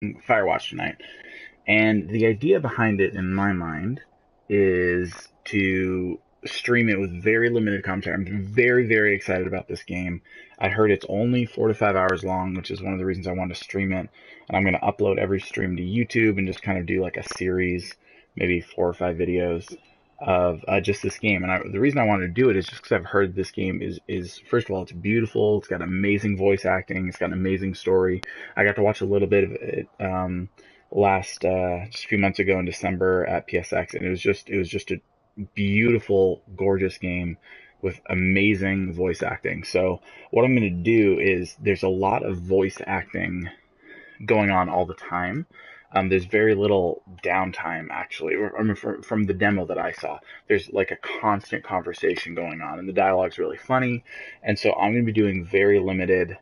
Firewatch tonight. And the idea behind it, in my mind, is to stream it with very limited commentary. I'm very, very excited about this game. I heard it's only 4 to 5 hours long, which is one of the reasons I wanted to stream it. And I'm going to upload every stream to YouTube and just kind of do like a series, maybe 4 or 5 videos of just this game. And the reason I wanted to do it is just because I've heard this game is first of all, it's beautiful. It's got amazing voice acting. It's got an amazing story. I got to watch a little bit of it last just a few months ago in December at PSX, and it was just a beautiful, gorgeous game with amazing voice acting. So what I'm going to do is there's a lot of voice acting going on all the time. There's very little downtime, actually. I mean, from the demo that I saw, there's like a constant conversation going on, and the dialogue's really funny. And so I'm going to be doing very limited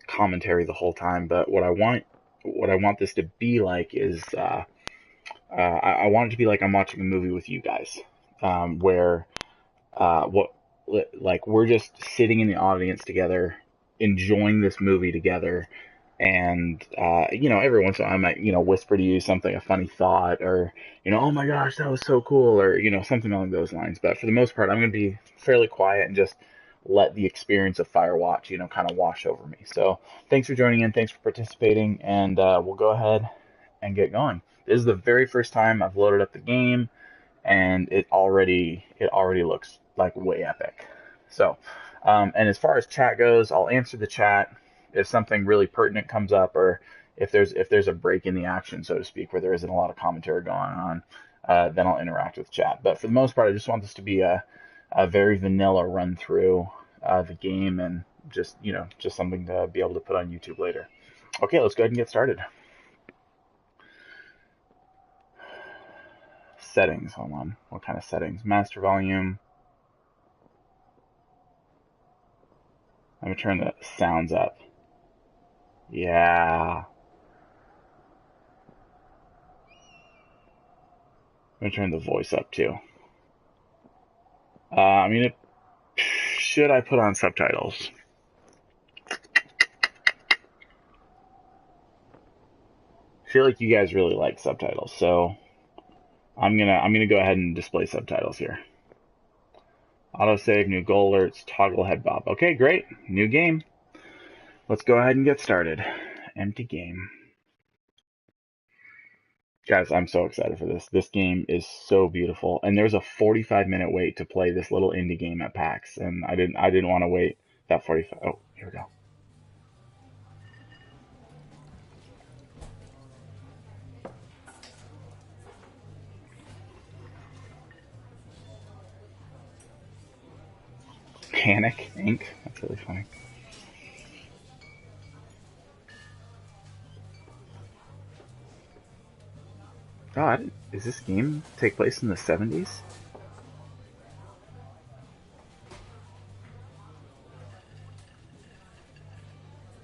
commentary the whole time. But what I want this to be like is I want it to be like I'm watching a movie with you guys, where what like we're just sitting in the audience together, enjoying this movie together, and every once in a while I might whisper to you something, a funny thought, or oh my gosh, that was so cool, or something along those lines. But for the most part, I'm going to be fairly quiet and just let the experience of Firewatch kind of wash over me. So thanks for joining in, thanks for participating, and we'll go ahead and get going. This is the very first time I've loaded up the game, and it already looks like way epic. So, and as far as chat goes, I'll answer the chat if something really pertinent comes up, or if there's a break in the action, so to speak, where there isn't a lot of commentary going on. Then I'll interact with chat. But for the most part, I just want this to be a very vanilla run through the game, and just something to be able to put on YouTube later. Okay, let's go ahead and get started. Settings, hold on. What kind of settings? Master volume. Let me turn the sounds up. Yeah. I'm gonna turn the voice up too. I mean, should I put on subtitles? I feel like you guys really like subtitles, so I'm gonna go ahead and display subtitles here. Autosave, new goal alerts, toggle head bob. Okay, great. New game. Let's go ahead and get started. Empty game. Guys, I'm so excited for this. This game is so beautiful, and there's a 45-minute wait to play this little indie game at PAX, and I didn't want to wait that 45. Oh, here we go. Panic Inc. That's really funny. God, is this game take place in the 70s?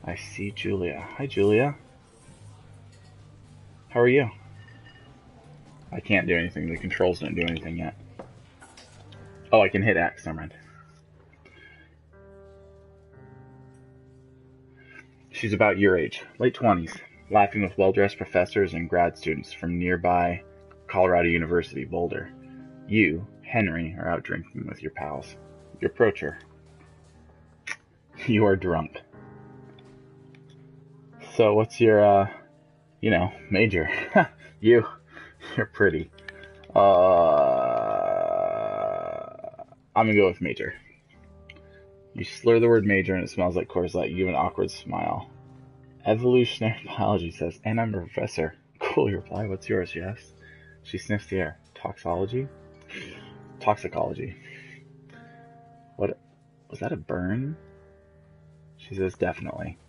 I see Julia. Hi, Julia. How are you? I can't do anything. The controls don't do anything yet. Oh, I can hit X. Never mind. She's about your age, late 20s, laughing with well-dressed professors and grad students from nearby Colorado University, Boulder. You, Henry, are out drinking with your pals. You approach her. You are drunk. So what's your, major? you, you're pretty. I'm gonna go with major. You slur the word major and it smells like Coors Light. You give an awkward smile. Evolutionary biology says, and I'm a professor. Cool, you reply. What's yours? Yes. She sniffs the air. Toxology? Toxicology. What? Was that a burn? She says, definitely.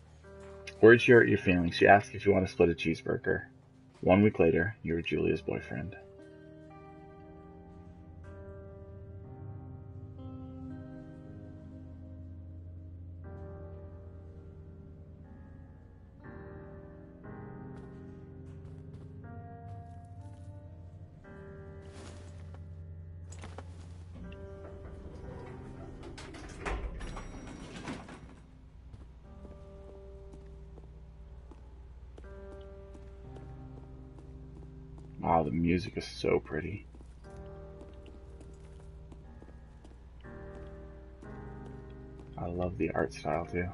Words you hurt your feelings. She asks if you want to split a cheeseburger. 1 week later, you're Julia's boyfriend. Wow, the music is so pretty. I love the art style too.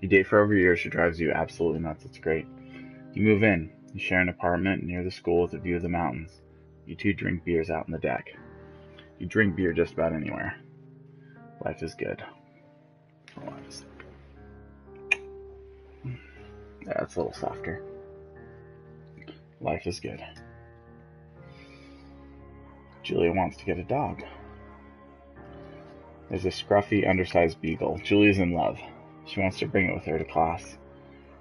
You date for over a year, she drives you absolutely nuts. It's great. You move in. You share an apartment near the school with a view of the mountains. You two drink beers out on the deck. You drink beer just about anywhere. Life is good. Yeah, it's a little softer. Life is good. Julia wants to get a dog. There's a scruffy, undersized beagle. Julia's in love. She wants to bring it with her to class.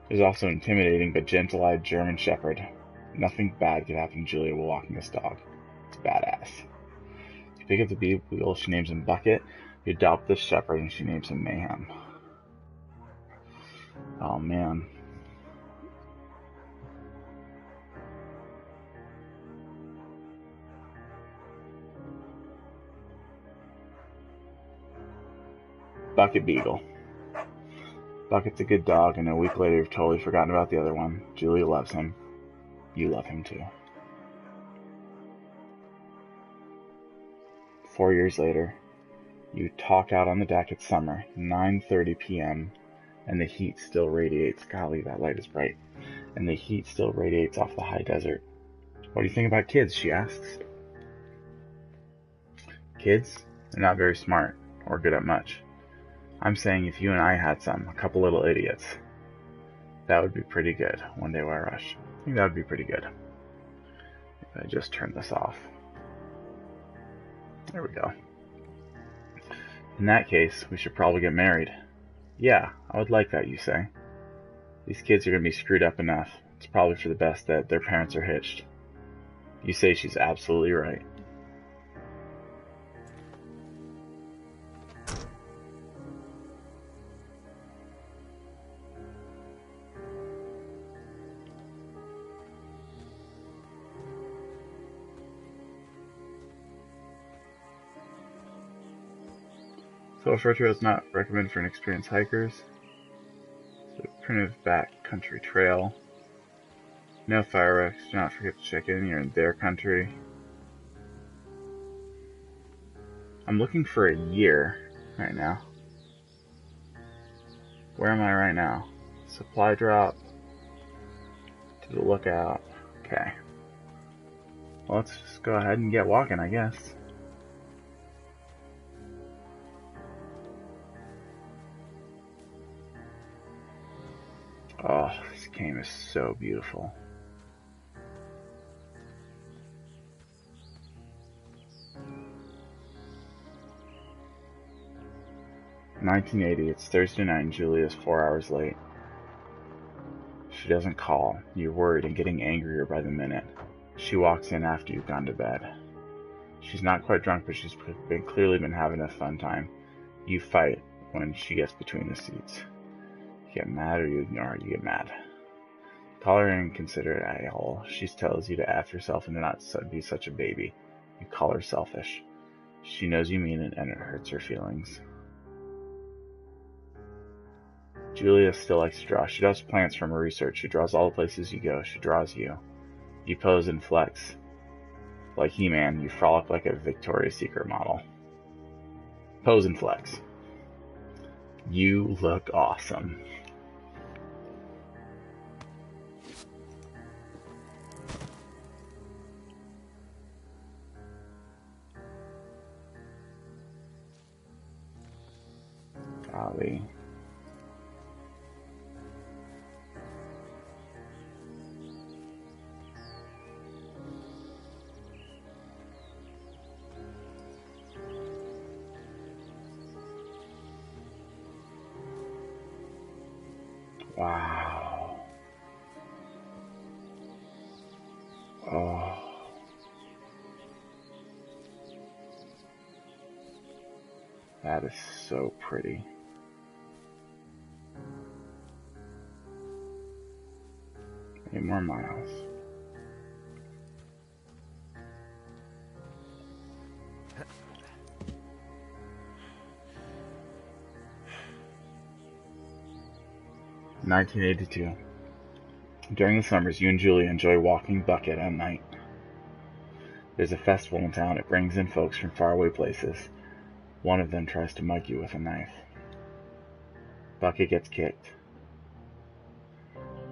There's also an intimidating but gentle-eyed German shepherd. Nothing bad could happen to Julia while walking this dog. It's badass. You pick up the beagle, she names him Bucket. You adopt this shepherd and she names him Mayhem. Oh man. Bucket Beagle. Bucket's a good dog, and a week later you've totally forgotten about the other one. Julia loves him. You love him too. 4 years later, you talk out on the deck. It's summer, 9:30 p.m., and the heat still radiates. Golly, that light is bright. And the heat still radiates off the high desert. What do you think about kids? She asks. Kids? They're not very smart or good at much. I'm saying if you and I had some, a couple little idiots, that would be pretty good. One day while I rush. I think that would be pretty good. If I just turn this off. There we go. In that case, we should probably get married. Yeah, I would like that, you say. These kids are going to be screwed up enough. It's probably for the best that their parents are hitched. You say she's absolutely right. Social trail is not recommended for inexperienced hikers. So primitive backcountry trail. No fireworks. Do not forget to check in. You're in their country. I'm looking for a year right now. Where am I right now? Supply drop. To the lookout. Okay. Well, let's just go ahead and get walking, I guess. Oh, this game is so beautiful. $19.80. It's Thursday night and Julia's 4 hours late. She doesn't call. You're worried and getting angrier by the minute. She walks in after you've gone to bed. She's not quite drunk, but she's clearly been having a fun time. You fight when she gets between the seats. You get mad or you ignore her. You get mad. Call her inconsiderate a-hole. She tells you to F yourself and to not be such a baby. You call her selfish. She knows you mean it and it hurts her feelings. Julia still likes to draw. She does plants from her research. She draws all the places you go. She draws you. You pose and flex. Like He-Man, you frolic like a Victoria's Secret model. Pose and flex. You look awesome. Golly. Wow. Oh. That is so pretty. 8 more miles. 1982. During the summers, you and Julia enjoy walking Bucket at night. There's a festival in town. It brings in folks from faraway places. One of them tries to mug you with a knife. Bucket gets kicked.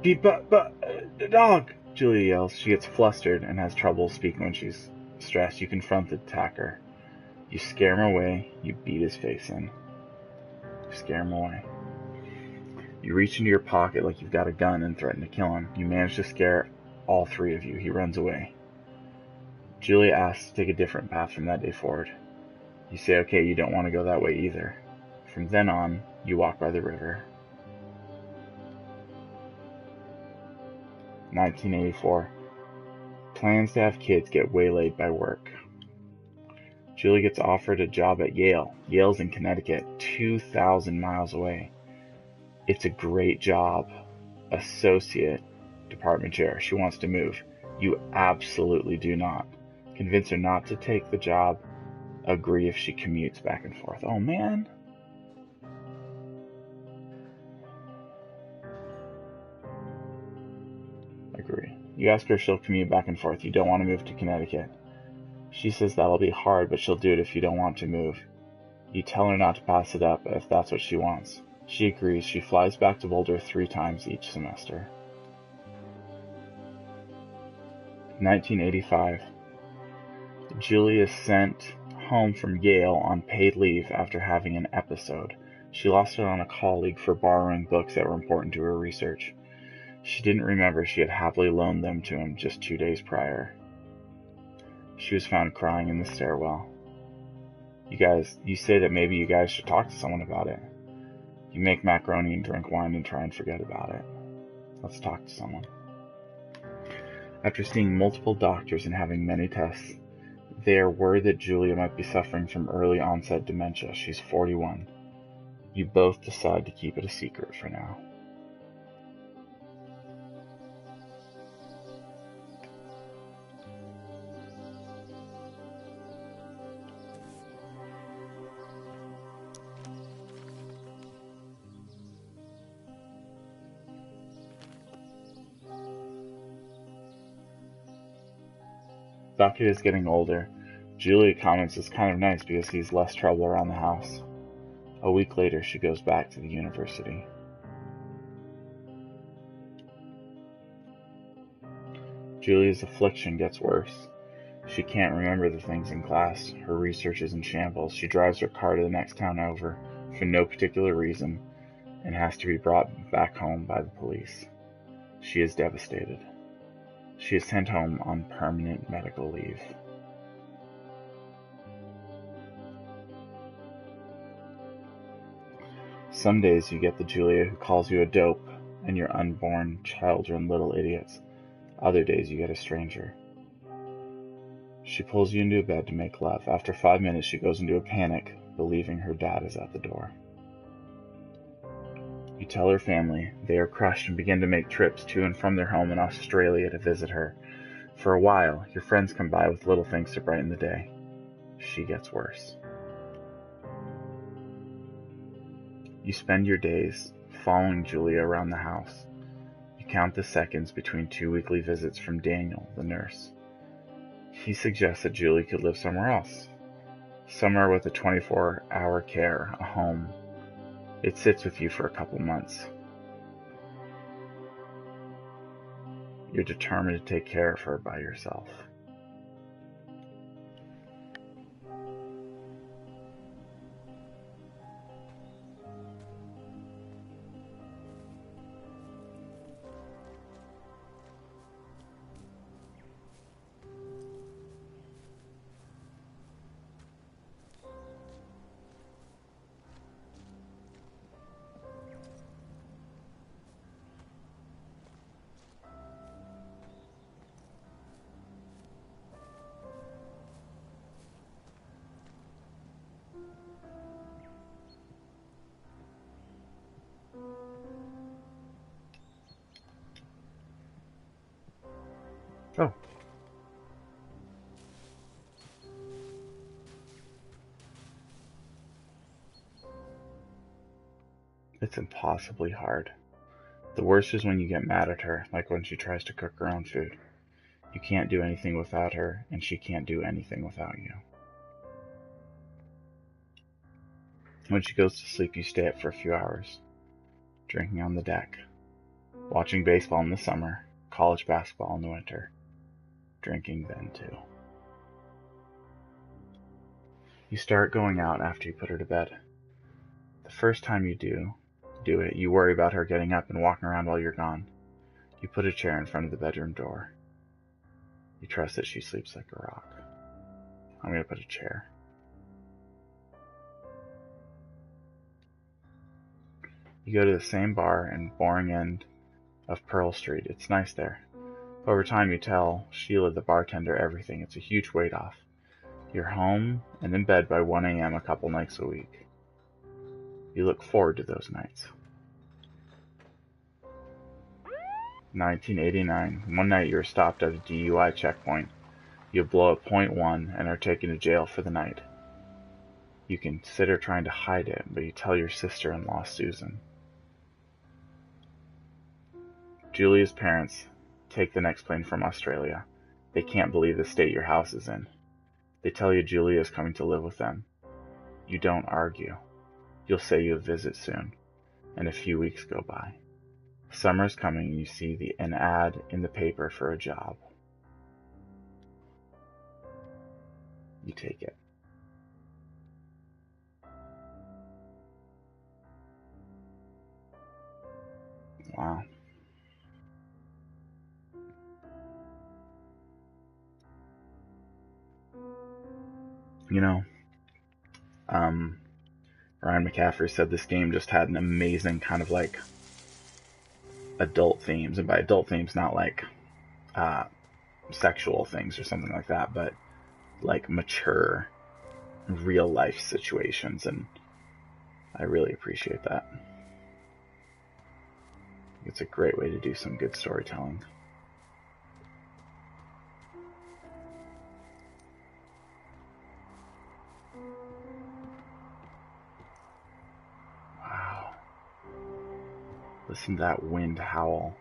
The dog! Julia yells. She gets flustered and has trouble speaking when she's stressed. You confront the attacker. You scare him away. You beat his face in. You scare him away. You reach into your pocket like you've got a gun and threaten to kill him. You manage to scare all three of you. He runs away. Julia asks to take a different path from that day forward. You say, okay, you don't want to go that way either. From then on, you walk by the river. 1984. Plans to have kids get waylaid by work. Julia gets offered a job at Yale. Yale's in Connecticut, 2,000 miles away. It's a great job. Associate department chair. She wants to move. You absolutely do not. Convince her not to take the job. Agree if she commutes back and forth. Oh, man. Agree. You ask her if she'll commute back and forth. You don't want to move to Connecticut. She says that'll be hard, but she'll do it if you don't want to move. You tell her not to pass it up if that's what she wants. She agrees. She flies back to Boulder 3 times each semester. 1985. Julia is sent home from Yale on paid leave after having an episode. She lost it on a colleague for borrowing books that were important to her research. She didn't remember she had happily loaned them to him just 2 days prior. She was found crying in the stairwell. You say that maybe you guys should talk to someone about it. You make macaroni and drink wine and try and forget about it. Let's talk to someone. After seeing multiple doctors and having many tests, they are worried that Julia might be suffering from early onset dementia. She's 41. You both decide to keep it a secret for now. Bucket is getting older. Julia comments it's kind of nice because he's less trouble around the house. A week later, she goes back to the university. Julia's affliction gets worse. She can't remember the things in class. Her research is in shambles. She drives her car to the next town over for no particular reason and has to be brought back home by the police. She is devastated. She is sent home on permanent medical leave. Some days you get the Julia who calls you a dope and your unborn children little idiots. Other days you get a stranger. She pulls you into bed to make love. After 5 minutes she goes into a panic, believing her dad is at the door. You tell her family. They are crushed and begin to make trips to and from their home in Australia to visit her. For a while, your friends come by with little things to brighten the day. She gets worse. You spend your days following Julia around the house. You count the seconds between 2 weekly visits from Daniel, the nurse. He suggests that Julia could live somewhere else. Somewhere with a 24-hour care, a home. It sits with you for a couple months. You're determined to take care of her by yourself. Oh. It's impossibly hard. The worst is when you get mad at her, like when she tries to cook her own food. You can't do anything without her, and she can't do anything without you. When she goes to sleep, you stay up for a few hours, drinking on the deck, watching baseball in the summer, college basketball in the winter, drinking then too. You start going out after you put her to bed. The first time you do it, you worry about her getting up and walking around while you're gone. You put a chair in front of the bedroom door. You trust that she sleeps like a rock. I'm going to put a chair. You go to the same bar in boring end of Pearl Street. It's nice there. Over time you tell Sheila, the bartender, everything. It's a huge weight off. You're home and in bed by 1 a.m. a couple nights a week. You look forward to those nights. 1989. One night you are stopped at a DUI checkpoint. You blow a .1 and are taken to jail for the night. You consider trying to hide it, but you tell your sister-in-law, Susan. Julia's parents take the next plane from Australia. They can't believe the state your house is in. They tell you Julia is coming to live with them. You don't argue. You'll say you'll visit soon, and a few weeks go by. Summer's coming and you see an ad in the paper for a job. You take it. Wow. You know, Ryan McCaffrey said this game just had an amazing kind of like adult themes, and by adult themes, not like sexual things or something like that, but like mature, real life situations, and I really appreciate that. It's a great way to do some good storytelling. Wow. Listen to that wind howl.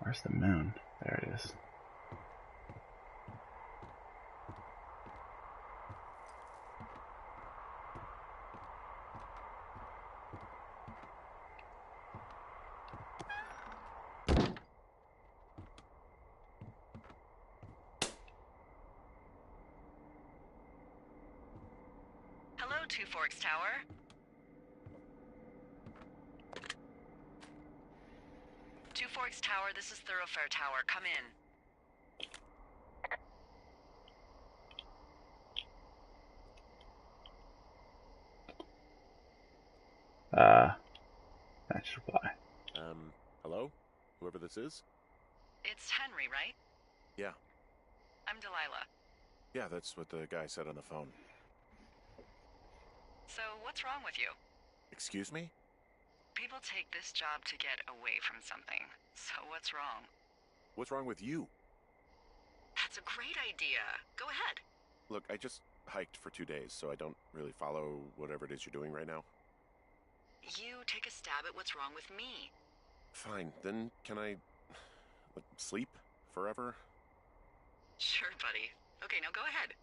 Where's the moon? There it is. Hello, Two Forks Tower. Two Forks Tower, this is Thoroughfare Tower. Come in. Match reply. Hello? Whoever this is? It's Henry, right? Yeah. I'm Delilah. Yeah, that's what the guy said on the phone. So, what's wrong with you? Excuse me? People take this job to get away from something. So, what's wrong? What's wrong with you? That's a great idea. Go ahead. Look, I just hiked for 2 days, so I don't really follow whatever it is you're doing right now. You take a stab at what's wrong with me. Fine, then can I sleep forever? Sure, buddy. Okay, now go ahead.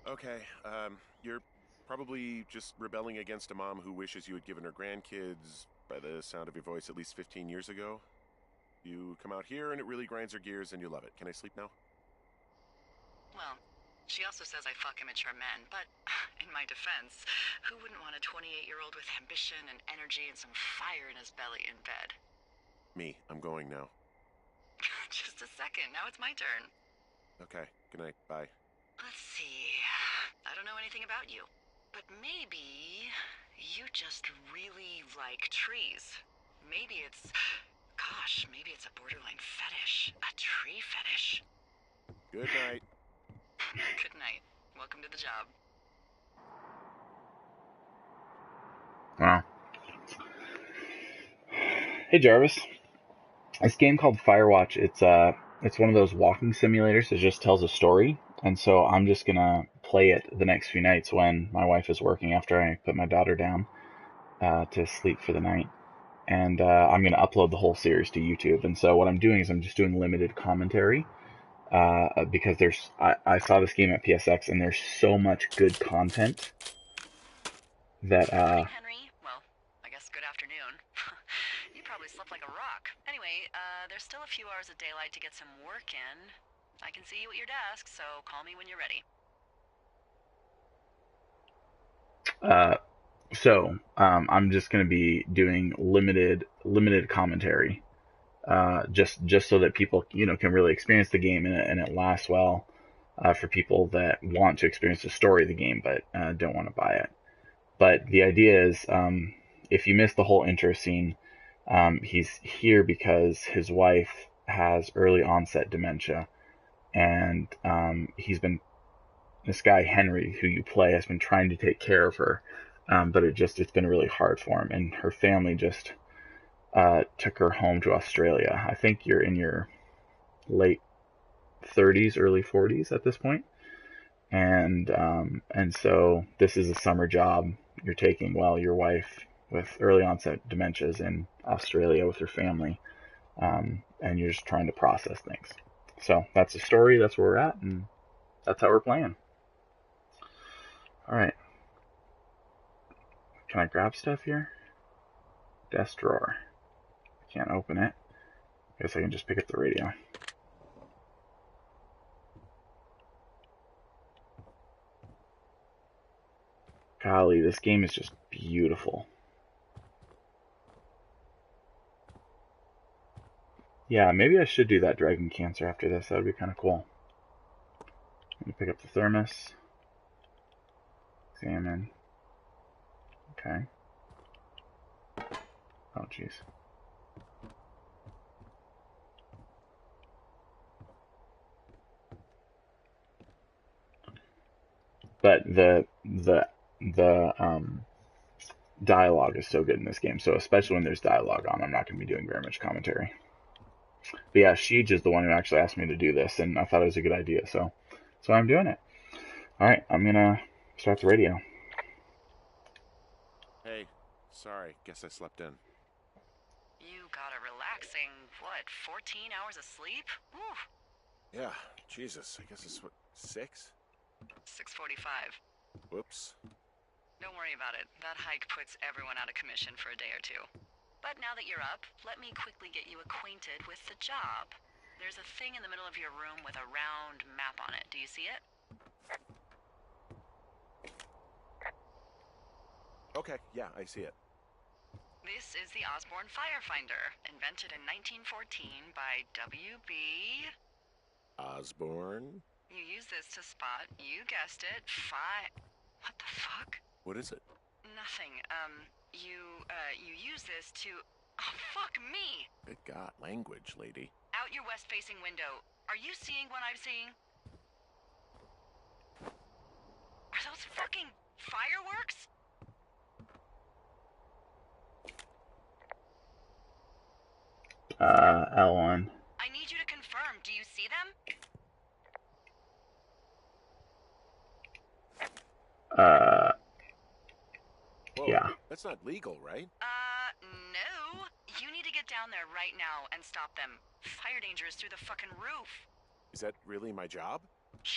Okay, you're probably just rebelling against a mom who wishes you had given her grandkids, by the sound of your voice, at least 15 years ago. You come out here and it really grinds her gears and you love it. Can I sleep now? Well, she also says I fuck immature men, but in my defense, who wouldn't want a 28-year-old with ambition and energy and some fire in his belly in bed? Me. I'm going now. Just a second, now it's my turn. Okay, good night. Bye. Let's see. I don't know anything about you, but maybe you just really like trees. Maybe it's, gosh, maybe it's a borderline fetish. A tree fetish. Good night. Good night. Welcome to the job. Wow. Hey Jarvis. This game called Firewatch. It's one of those walking simulators that just tells a story, and so I'm just gonna play it the next few nights when my wife is working after I put my daughter down to sleep for the night, and I'm gonna upload the whole series to YouTube. And so what I'm doing is I'm just doing limited commentary because I saw this game at PSX and there's so much good content that Good morning, Henry. Well, I guess good afternoon. You probably slept like a rock. Anyway, there's still a few hours of daylight to get some work in. I can see you at your desk, so call me when you're ready. I'm just going to be doing limited commentary, just so that people can really experience the game, and it lasts well for people that want to experience the story of the game but don't want to buy it. But the idea is, if you miss the whole intro scene, he's here because his wife has early onset dementia, and this guy Henry, who you play, has been trying to take care of her, but it's been really hard for him, and her family just took her home to Australia. I think you're in your late 30s, early 40s at this point, and so this is a summer job you're taking while your wife with early onset dementia is in Australia with her family, and you're just trying to process things. So that's the story. That's where we're at, and that's how we're playing. All right. Can I grab stuff here? Desk drawer. Can't open it. Guess I can just pick up the radio. Golly, this game is just beautiful. Yeah, maybe I should do that Dragon Cancer after this. That would be kind of cool. Let me pick up the thermos. Examine. Okay. Oh, jeez. But the dialogue is so good in this game. So especially when there's dialogue on, I'm not going to be doing very much commentary. But yeah, Sheej is the one who actually asked me to do this, and I thought it was a good idea, so I'm doing it. All right, I'm gonna start the radio. Hey, sorry, guess I slept in. You got a relaxing, 14 hours of sleep? Whew. Yeah, Jesus, I guess it's what, 6? 6:45. Whoops. Don't worry about it. That hike puts everyone out of commission for a day or two. But now that you're up, let me quickly get you acquainted with the job. There's a thing in the middle of your room with a round map on it. Do you see it? Okay, yeah, I see it. This is the Osborne Firefinder, invented in 1914 by W.B. Osborne? You use this to spot, you guessed it, What the fuck? What is it? Nothing. You use this to... Oh, fuck me! Good God, language, lady. Out your west-facing window. Are you seeing what I'm seeing? Are those fucking fireworks? L1. I need you to confirm. Do you see them? Whoa, Yeah. that's not legal, right? No. You need to get down there right now and stop them. Fire danger is through the fucking roof. Is that really my job?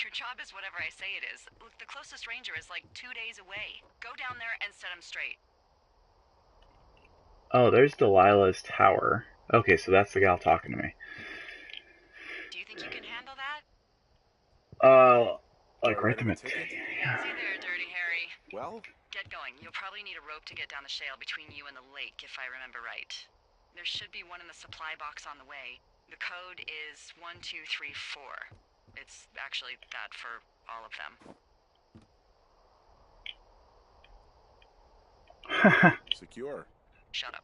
Your job is whatever I say it is. Look, the closest ranger is like 2 days away. Go down there and set them straight. Oh, there's Delilah's tower. Okay, so that's the gal talking to me. Do you think you can handle that? Like right to my ticket? yeah. Easy there, Dirty Harry. Well, Get going. You'll probably need a rope to get down the shale between you and the lake, if I remember right. There should be one in the supply box on the way. The code is 1234. It's actually that for all of them. secure. Shut up.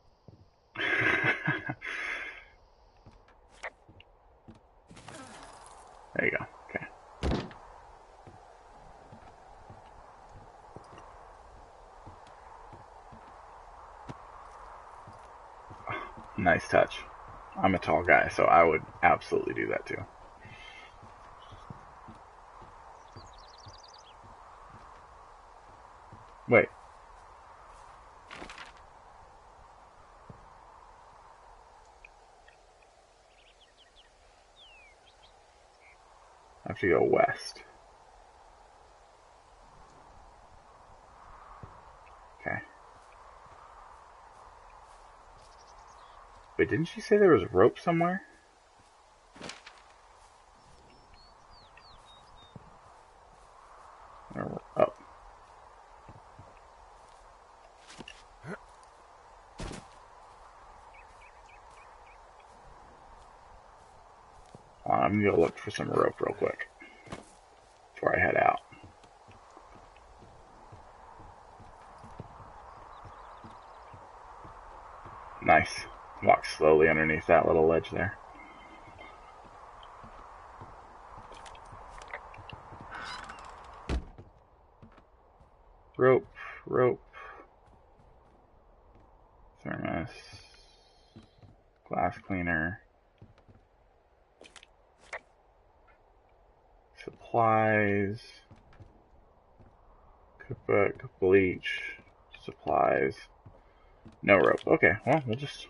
There you go. Okay. Nice touch. I'm a tall guy, so I would absolutely do that too. Wait. I have to go west. Okay. Wait, didn't she say there was rope somewhere? Oh. I'm gonna go look for some rope real quick before I head out. Nice. Walk slowly underneath that little ledge there. Rope, rope. Thermos. Glass cleaner. Supplies. Cookbook, bleach, supplies. No rope. Okay, well, we'll just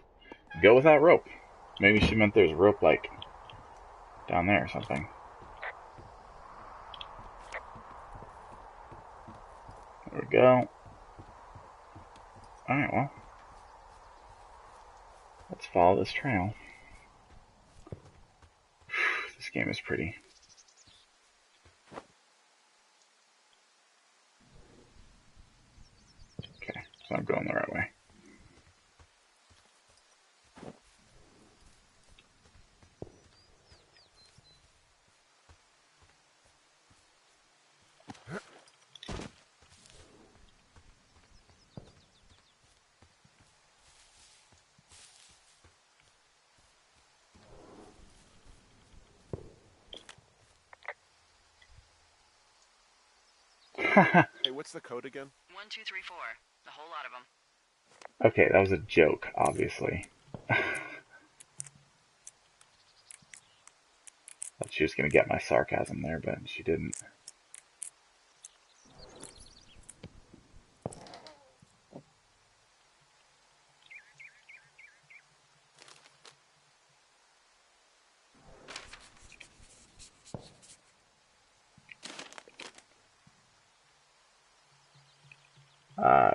go without rope. Maybe she meant there's rope, like, down there or something. There we go. Alright, well. Let's follow this trail. This game is pretty. Okay, so I'm going the right way. Hey, what's the code again? 1, 2, 3, 4. A whole lot of them. Okay, that was a joke, obviously. Thought she was going to get my sarcasm there, but she didn't.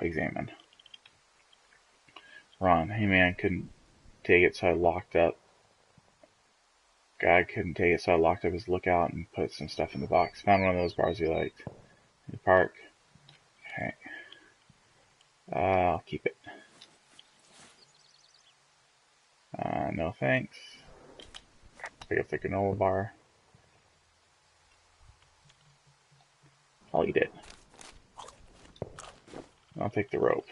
Examine. Ron, hey man, couldn't take it, so I locked up. Guy couldn't take it, so I locked up his lookout and put some stuff in the box. Found one of those bars he liked. In the park. Okay. I'll keep it. No thanks. Pick up the granola bar. I'll eat it. I'll take the rope.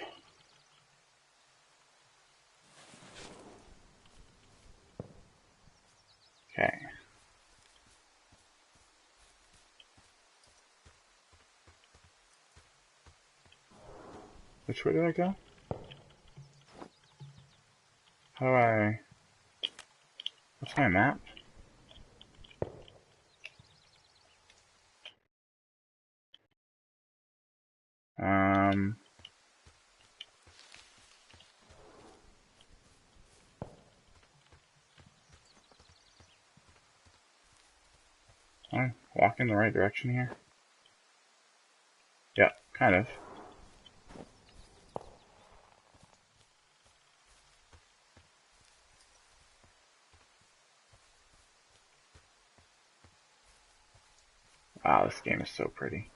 Okay. Which way did I go? How do I... What's my map? I'm walking the right direction here? Yeah, kind of. Wow, this game is so pretty.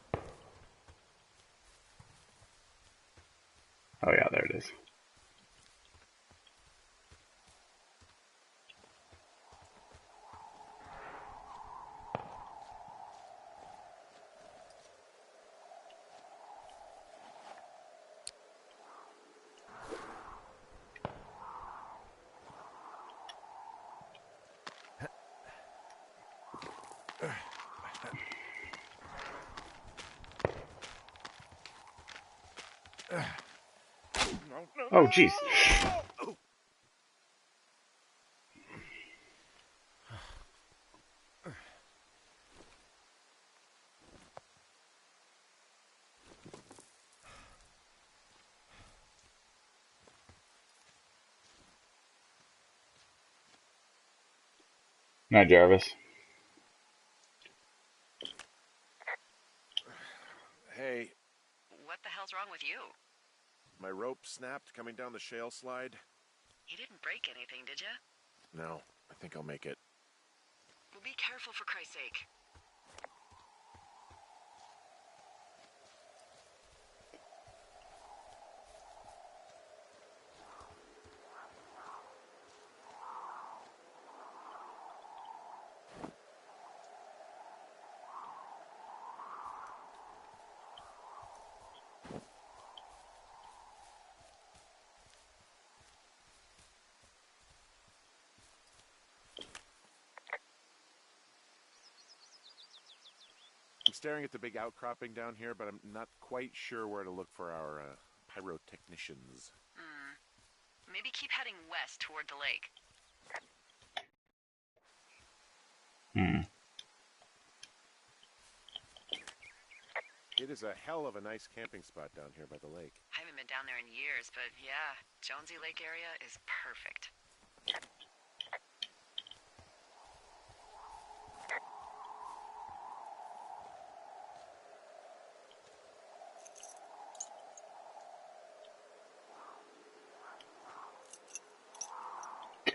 Oh yeah, there it is. Oh, jeez. Night, Jarvis. Hey, What the hell's wrong with you? my rope snapped coming down the shale slide. You didn't break anything, did you? No, I think I'll make it. Well, be careful for Christ's sake. I'm staring at the big outcropping down here, but I'm not quite sure where to look for our pyrotechnicians. Maybe keep heading west toward the lake. It is a hell of a nice camping spot down here by the lake. I haven't been down there in years, but yeah, Jonesy Lake area is perfect.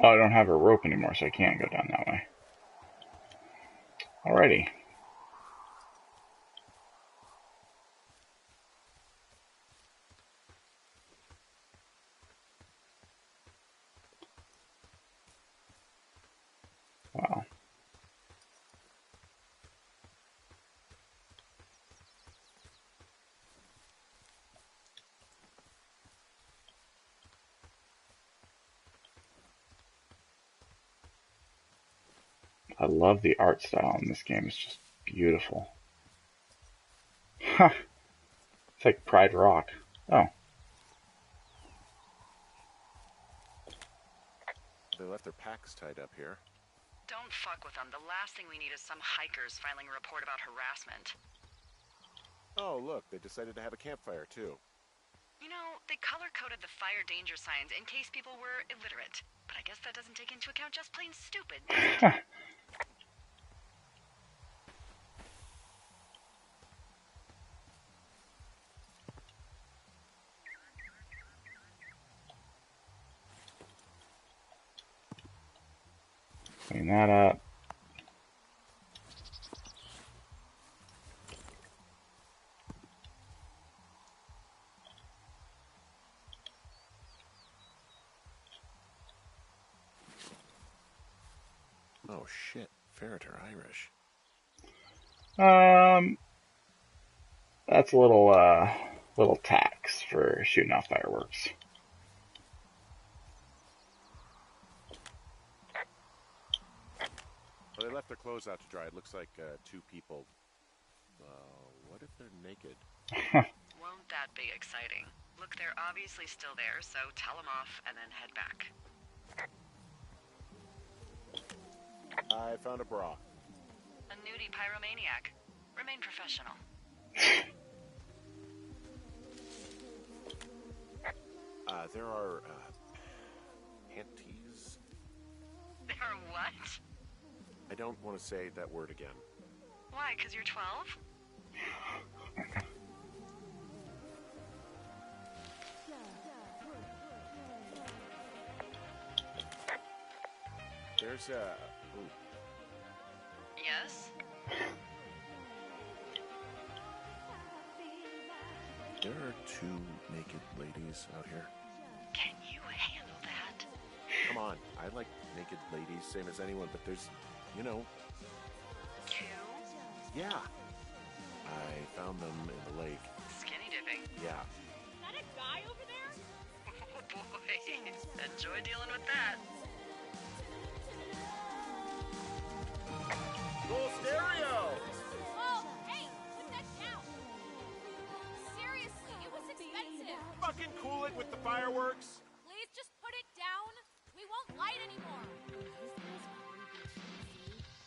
Oh, I don't have a rope anymore, so I can't go down that way. Alrighty. Wow. I love the art style in this game. It's just beautiful. Ha! It's like Pride Rock. Oh. They left their packs tied up here. Don't fuck with them. The last thing we need is some hikers filing a report about harassment. Oh, look, they decided to have a campfire, too. You know, they color-coded the fire danger signs in case people were illiterate. But I guess that doesn't take into account just plain stupid, does it? Clean that up. Oh, shit. Ferret are Irish. That's a little tax for shooting off fireworks. Well, they left their clothes out to dry. It looks like 2 people. What if they're naked? Won't that be exciting? Look, they're obviously still there, so tell them off and then head back. I found a bra. A nudie pyromaniac. Remain professional. There are panties. There are what? I don't want to say that word again. Why, 'cause you're 12? There's a... Ooh. Yes? There are 2 naked ladies out here. Can you handle that? Come on, I like naked ladies, same as anyone, but there's, you know... 2? Yeah. I found them in the lake. Skinny dipping. Yeah. Is that a guy over there? Oh boy. Enjoy dealing with that. Full stereo! Oh, hey, put that down. Seriously, it was expensive. Fucking cool it with the fireworks! Please just put it down. We won't light anymore.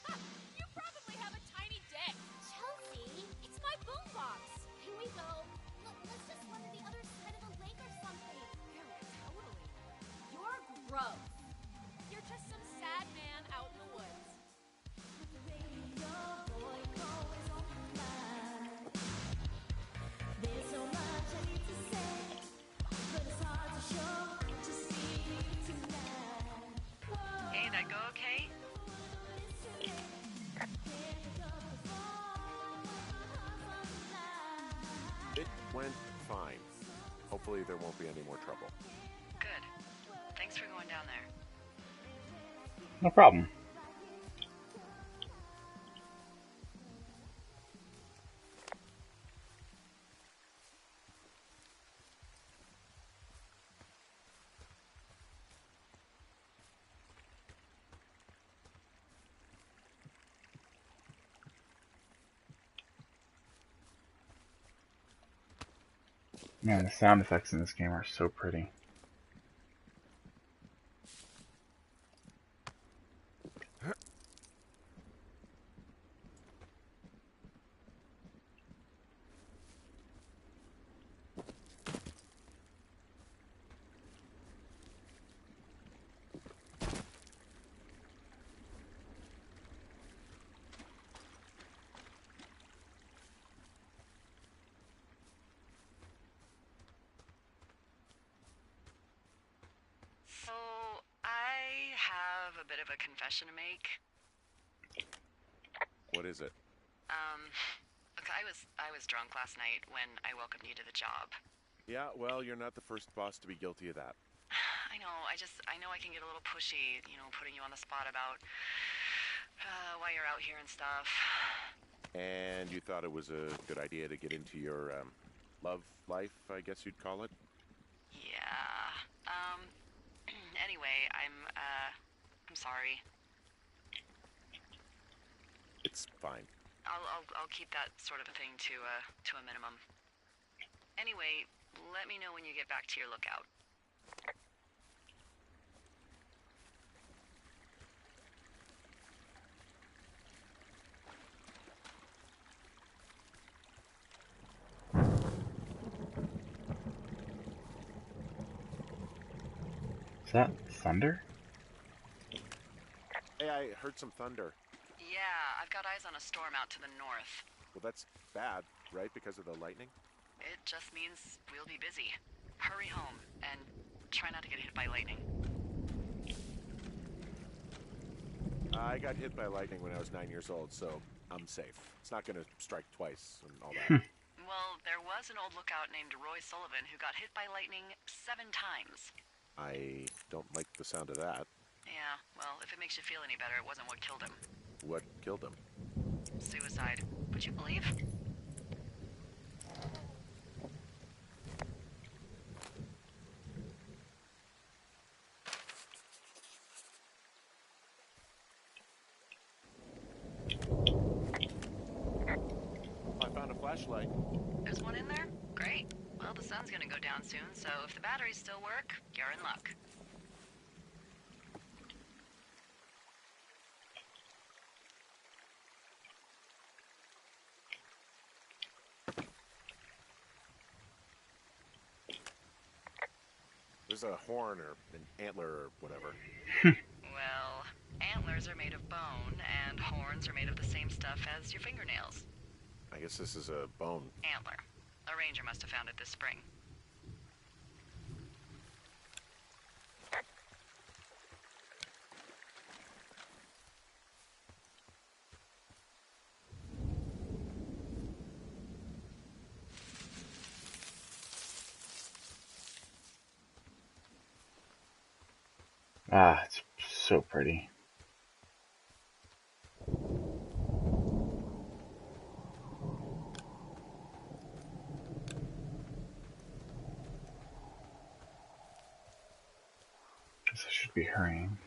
Huh, you probably have a tiny dick. Chelsea, It's my boombox. can we go? Let's just run to the other side of the lake or something. Ew, totally. You're gross. You're just some sad man out in the woods. went fine. Hopefully there won't be any more trouble. Good. Thanks for going down there. No problem. Man, the sound effects in this game are so pretty. So, I have a bit of a confession to make. What is it? Look, I was drunk last night when I welcomed you to the job. Yeah, well, you're not the first boss to be guilty of that. I know, I know I can get a little pushy, putting you on the spot about why you're out here and stuff. And you thought it was a good idea to get into your, love life, I guess you'd call it? Yeah. Anyway, I'm sorry. It's fine. I'll keep that sort of a thing to a minimum. Anyway, let me know when you get back to your lookout. Is that thunder? Hey, I heard some thunder. Yeah, I've got eyes on a storm out to the north. Well, that's bad, right? Because of the lightning? It just means we'll be busy. Hurry home, and try not to get hit by lightning. I got hit by lightning when I was 9 years old, so I'm safe. It's not gonna strike twice and all that. Well, there was an old lookout named Roy Sullivan who got hit by lightning 7 times. I don't like the sound of that. Yeah, well, if it makes you feel any better, it wasn't what killed him. What killed him? Suicide. Would you believe? I found a flashlight. There's one in there? Great. Well, the sun's gonna go down soon, so if the batteries still work, you're in luck. There's a horn or an antler or whatever. Well, antlers are made of bone, and horns are made of the same stuff as your fingernails. I guess this is a bone. Antler. A ranger must have found it this spring. Ah, it's so pretty. Guess I should be hurrying.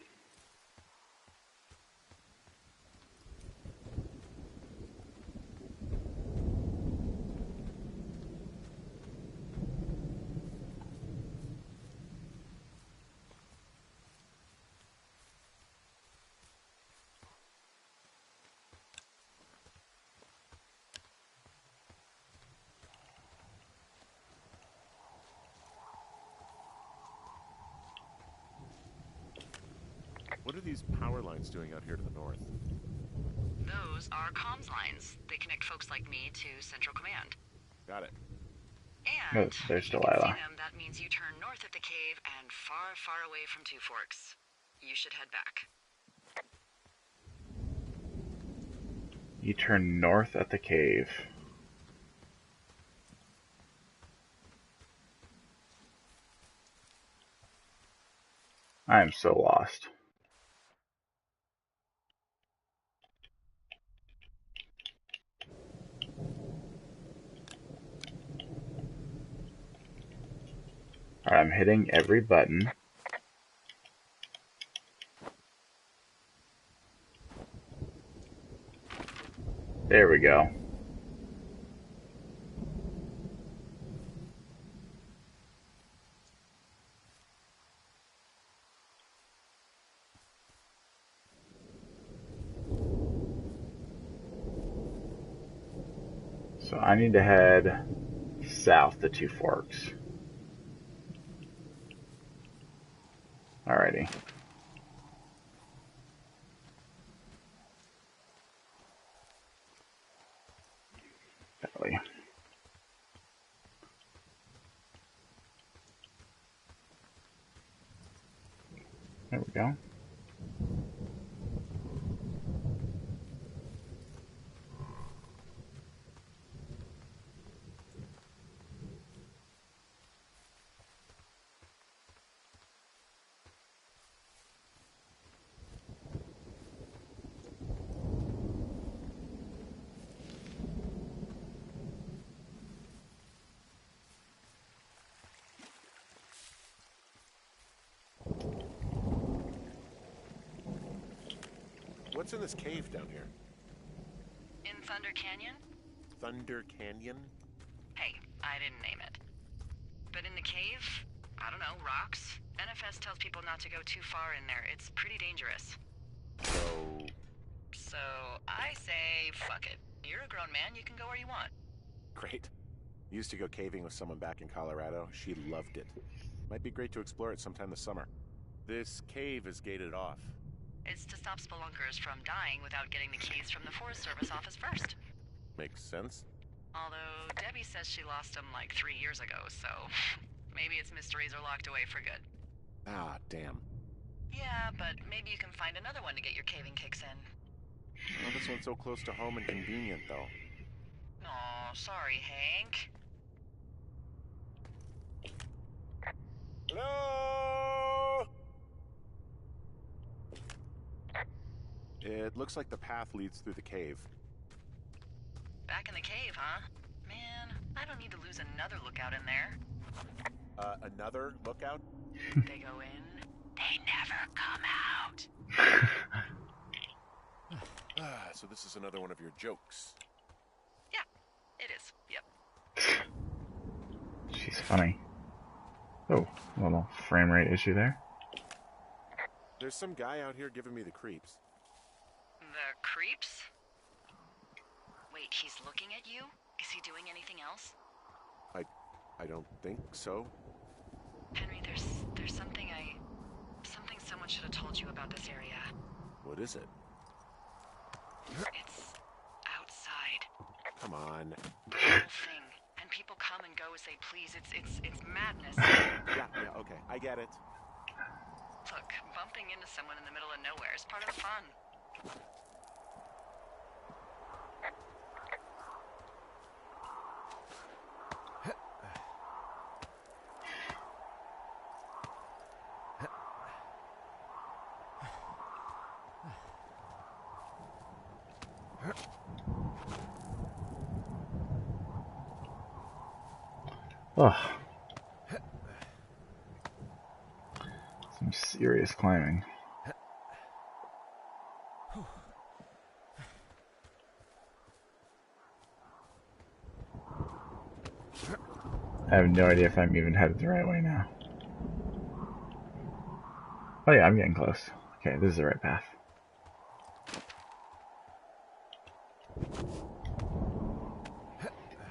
What are these power lines doing out here to the north? Those are comms lines. They connect folks like me to Central Command. Got it. And Oh, there's if you can Delilah. see them, that means you turn north at the cave and far, far away from Two Forks. You should head back. You turn north at the cave. I am so lost. Alright, I'm hitting every button. There we go. So I need to head south to Two Forks. Alrighty. Belly. There we go. What's in this cave down here? In Thunder Canyon? Thunder Canyon? Hey, I didn't name it. But in the cave, I don't know, rocks? NFS tells people not to go too far in there. It's pretty dangerous. So I say, fuck it. You're a grown man, you can go where you want. Great. Used to go caving with someone back in Colorado. She loved it. Might be great to explore it sometime this summer. This cave is gated off. It's to stop spelunkers from dying without getting the keys from the Forest Service office first. Makes sense. Although Debbie says she lost them like 3 years ago, so maybe its mysteries are locked away for good. Ah, damn. Yeah, but maybe you can find another one to get your caving kicks in. Well, this one's so close to home and convenient, though. Aw, sorry, Hank. Hello? It looks like the path leads through the cave. Back in the cave, huh? Man, I don't need to lose another lookout in there. Another lookout? They go in, they never come out. So this is another one of your jokes. Yeah, it is. Yep. She's funny. Oh, a little frame rate issue there. There's some guy out here giving me the creeps. The creeps? Wait, he's looking at you? Is he doing anything else? I don't think so. Henry, there's something someone should have told you about this area. What is it? It's outside. Come on. The whole thing. And people come and go as they please. It's madness. Yeah, okay. I get it. Look, bumping into someone in the middle of nowhere is part of the fun. Oh. Some serious climbing. I have no idea if I'm even headed the right way now. Oh yeah, I'm getting close. Okay, this is the right path.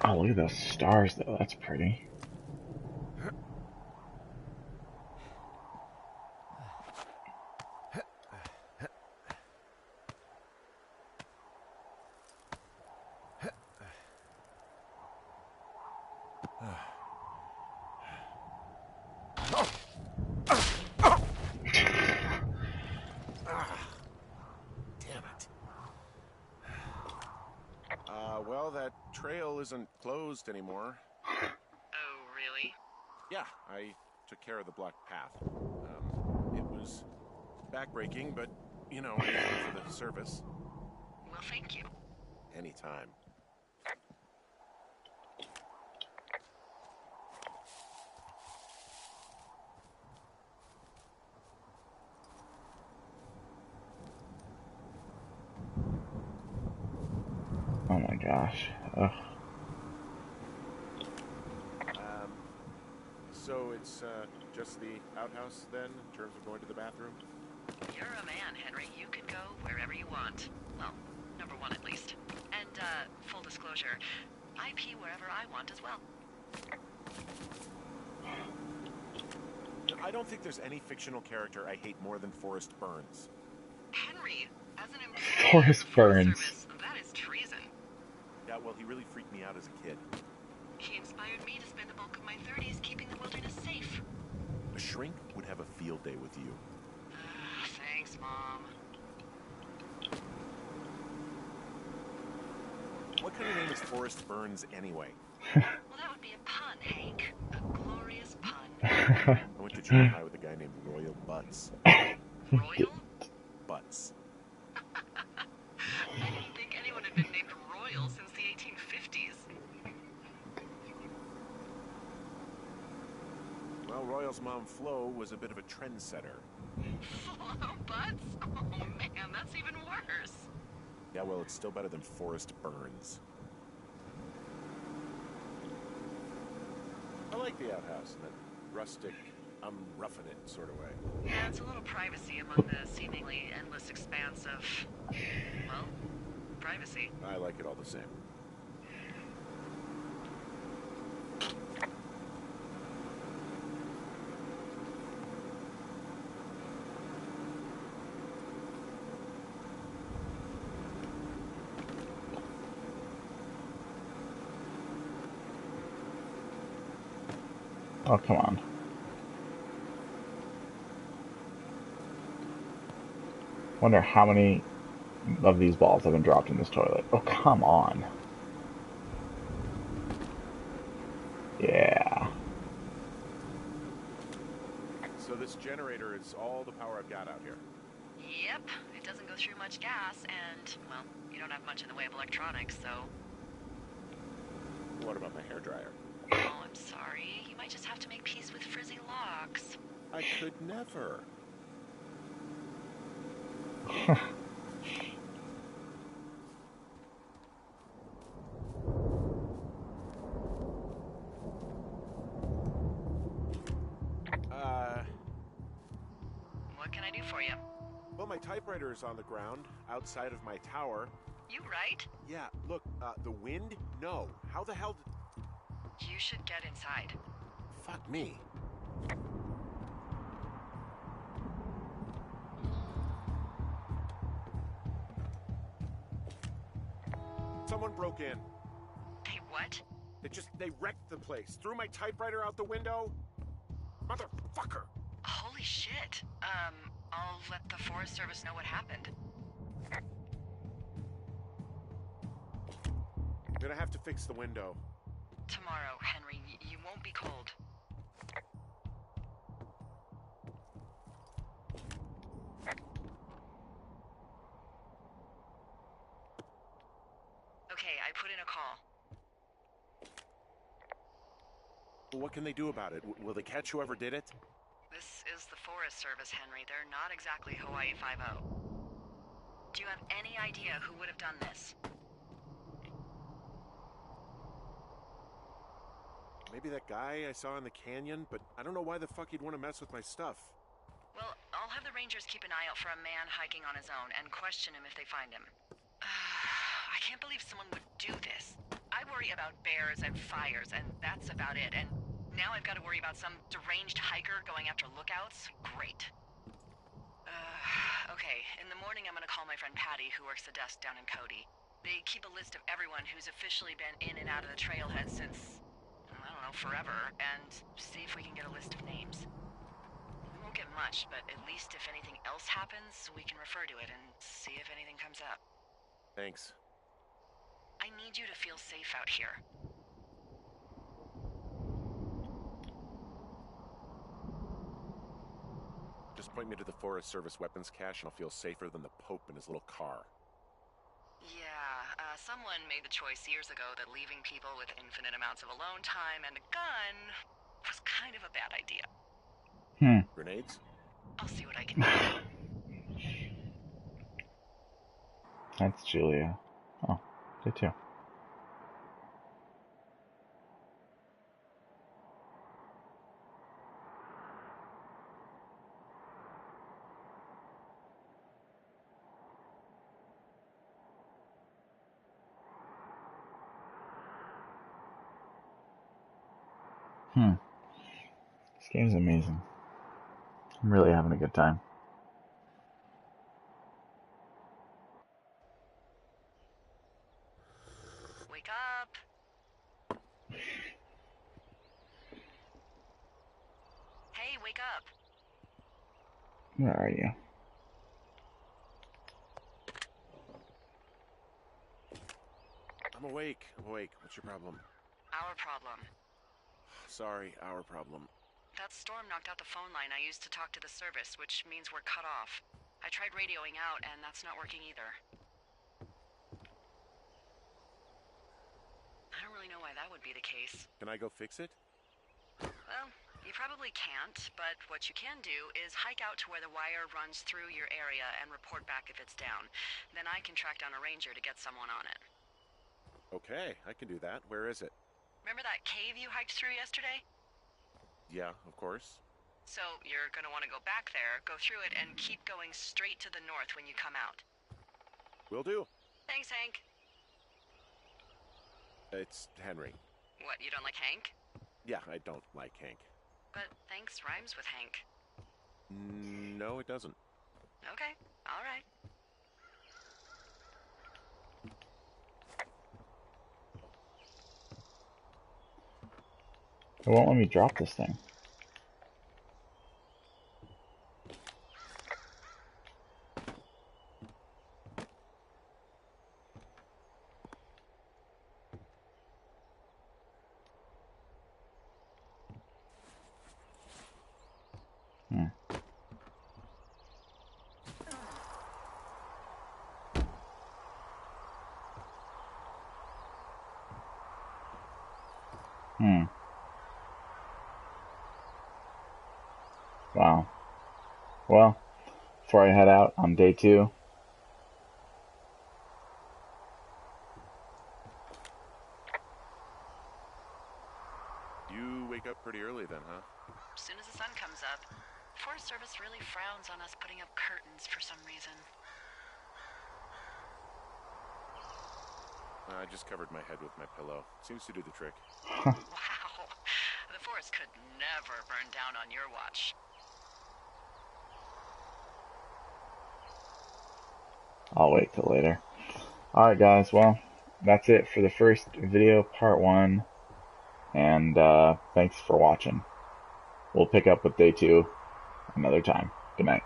Oh, look at those stars though, that's pretty. Well, that trail isn't closed anymore. Oh, really? Yeah, I took care of the blocked path. It was was backbreaking, but, you know, anything for the service. Well, thank you. Anytime. Oh my gosh. Ugh. So it's just the outhouse then, in terms of going to the bathroom? You're a man, Henry. You can go wherever you want. Well, number one at least. And, full disclosure, I pee wherever I want as well. I don't think there's any fictional character I hate more than Forrest Burns. Henry, as an employee Forrest of the Forest Burns. Service, that is treason. Yeah, well, he really freaked me out as a kid. He inspired me to spend the bulk of my 30s keeping the wilderness safe. A shrink would have a field day with you. Thanks, Mom. What kind of name is Forrest Burns anyway? Well, that would be a pun, Hank. A glorious pun. I went to junior high with a guy named Royal Butts. Royal? Butts. I didn't think anyone had been named Royal since the 1850s. Well, Royal's mom, Flo, was a bit of a trendsetter. Flo Butts? Oh, man, that's even worse. Yeah, well, it's still better than Forrest Burns. I like the outhouse in that rustic, I'm roughing it sort of way. Yeah, it's a little privacy among the seemingly endless expanse of, well, privacy. I like it all the same. Oh, come on. Wonder how many of these balls have been dropped in this toilet. Oh, come on. Yeah. So this generator is all the power I've got out here. Yep, it doesn't go through much gas, and, well, you don't have much in the way of electronics, so... What about my hairdryer? Oh, I'm sorry. You might just have to make peace with frizzy locks. I could never. What can I do for you? Well, my typewriter is on the ground, outside of my tower. You right? Yeah, look, the wind? No. How the hell did... You should get inside. Fuck me. Someone broke in. Hey, what? They wrecked the place. Threw my typewriter out the window. Motherfucker. Holy shit. I'll let the Forest Service know what happened. I'm gonna have to fix the window. Tomorrow, Henry. You won't be cold. Okay, I put in a call. Well, what can they do about it? Will they catch whoever did it? This is the Forest Service, Henry. They're not exactly Hawaii Five-0. Do you have any idea who would have done this? Maybe that guy I saw in the canyon, but I don't know why the fuck he'd want to mess with my stuff. Well, I'll have the Rangers keep an eye out for a man hiking on his own and question him if they find him. I can't believe someone would do this. I worry about bears and fires, and that's about it. And now I've got to worry about some deranged hiker going after lookouts? Great. Okay, in the morning I'm gonna call my friend Patty, who works the desk down in Cody. They keep a list of everyone who's officially been in and out of the trailhead since, I don't know, forever, and see if we can get a list of names. We won't get much, but at least if anything else happens, we can refer to it and see if anything comes up. Thanks. I need you to feel safe out here. Just point me to the Forest Service weapons cache and I'll feel safer than the Pope in his little car. Yeah, someone made the choice years ago that leaving people with infinite amounts of alone time and a gun was kind of a bad idea. Grenades? I'll see what I can do. That's Julia. Oh, they too. This game's amazing. I'm really having a good time. Wake up. Hey, wake up. Where are you? I'm awake. What's your problem? Our problem. Sorry, our problem. That storm knocked out the phone line I used to talk to the service, which means we're cut off. I tried radioing out, and that's not working either. I don't really know why that would be the case. Can I go fix it? Well, you probably can't, but what you can do is hike out to where the wire runs through your area and report back if it's down. Then I can track down a ranger to get someone on it. Okay, I can do that. Where is it? Remember that cave you hiked through yesterday? Yeah, of course. So you're gonna want to go back there, go through it, and keep going straight to the north when you come out. Will do. Thanks, Hank. It's Henry. What, you don't like Hank? Yeah, I don't like Hank. But thanks rhymes with Hank. No, it doesn't. Okay, alright. It won't let me drop this thing. Wow. Well, before I head out on day 2, You wake up pretty early then, huh? As soon as the sun comes up. The Forest Service really frowns on us putting up curtains for some reason. I just covered my head with my pillow. Seems to do the trick. Wow. The forest could never burn down on your watch. I'll wait till later. Alright guys, well, that's it for the first video, part 1. And thanks for watching. We'll pick up with day 2 another time. Good night.